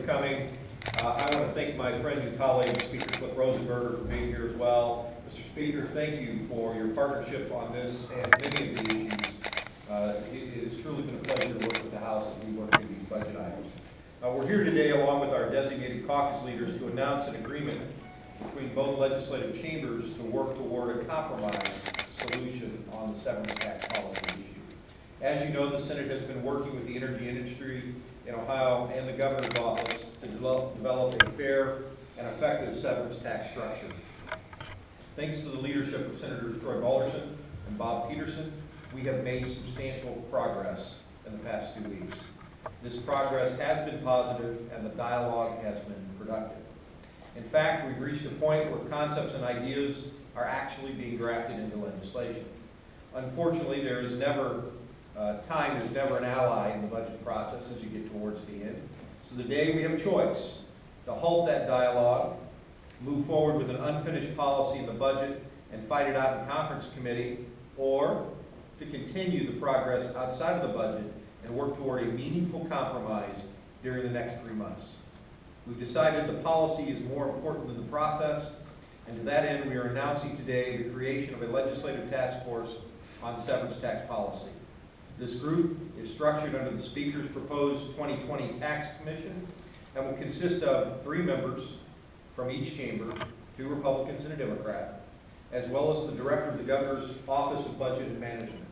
coming. I want to thank my friend and colleague, Speaker Rosenberger, for being here as well. Mr. Speaker, thank you for your partnership on this and many of the issues. It has truly been a pleasure to work with the House as we work through these budget items. We're here today along with our designated caucus leaders to announce an agreement between both legislative chambers to work toward a compromise solution on the severance tax policy issue. As you know, the Senate has been working with the energy industry in Ohio and the governor's office to develop a fair and effective severance tax structure. Thanks to the leadership of Senators Troy Balderson and Bob Peterson, we have made substantial progress in the past 2 weeks. This progress has been positive and the dialogue has been productive. In fact, we've reached a point where concepts and ideas are actually being drafted into legislation. Unfortunately, there's never an ally in the budget process as you get towards the end. So today we have a choice: to halt that dialogue, move forward with an unfinished policy in the budget and fight it out in conference committee, or to continue the progress outside of the budget and work toward a meaningful compromise during the next 3 months. We've decided the policy is more important than the process, and to that end we are announcing today the creation of a legislative task force on severance tax policy. This group is structured under the Speaker's proposed 2020 Tax Commission and will consist of 3 members from each chamber, 2 Republicans and a Democrat, as well as the Director of the Governor's Office of Budget and Management.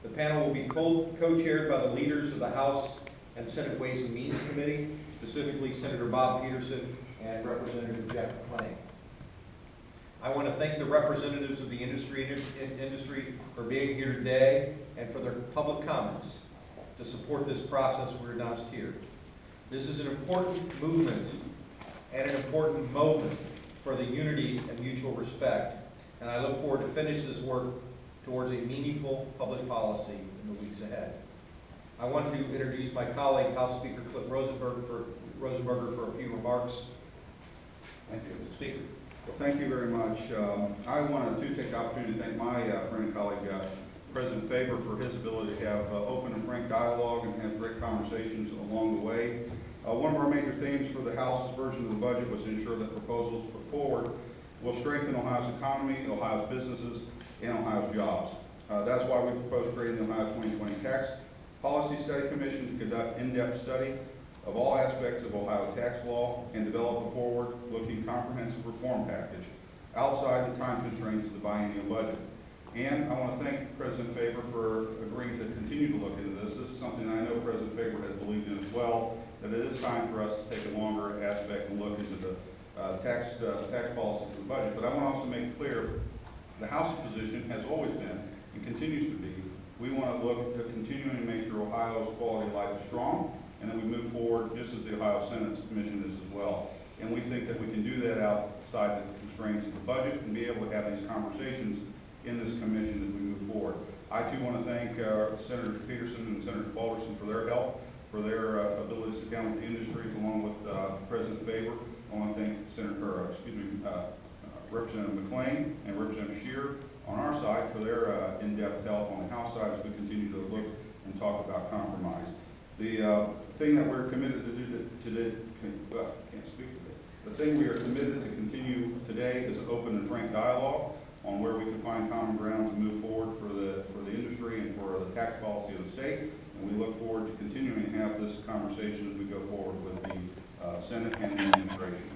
The panel will be co-chaired by the leaders of the House and Senate Ways and Means Committee, specifically Senator Bob Peterson and Representative Jeff McClain. I want to thank the representatives of the industry for being here today and for their public comments to support this process we announced here. This is an important movement and an important moment for the unity and mutual respect, and I look forward to finish this work towards a meaningful public policy in the weeks ahead. I want to introduce my colleague, House Speaker Cliff Rosenberger for a few remarks. Thank you. Speaker. Well, thank you very much. I wanted to take the opportunity to thank my friend and colleague, President Faber, for his ability to have open and frank dialogue and have great conversations along the way. One of our major themes for the House's version of the budget was to ensure that proposals put forward will strengthen Ohio's economy, Ohio's businesses, and Ohio's jobs. That's why we proposed creating the Ohio 2020 Tax Policy Study Commission to conduct in-depth study of all aspects of Ohio tax law and develop a forward-looking comprehensive reform package outside the time constraints of the biennial budget. And I want to thank President Faber for agreeing to continue to look into this. This is something I know President Faber has believed in as well, that it is time for us to take a longer aspect and look into the tax policies of the budget. But I want to also make it clear the House's position has always been and continues to be, we want to look to continuing to make sure Ohio's quality of life is strong, and then we move forward just as the Ohio Senate's commission is as well. And we think that we can do that outside the constraints of the budget and be able to have these conversations in this commission as we move forward. I too want to thank Senators Peterson and Senator Balderson for their help, for their ability to sit down with the industries along with President Faber. I want to thank Representative McClain and Representative Scheer on our side for their in-depth help on the House side as we continue to look and talk about compromise. The thing that we're committed to do today, the thing we are committed to continue today is open and frank dialogue on where we can find common ground to move forward for the industry and for the tax policy of the state. And we look forward to continuing to have this conversation as we go forward with the Senate and the administration.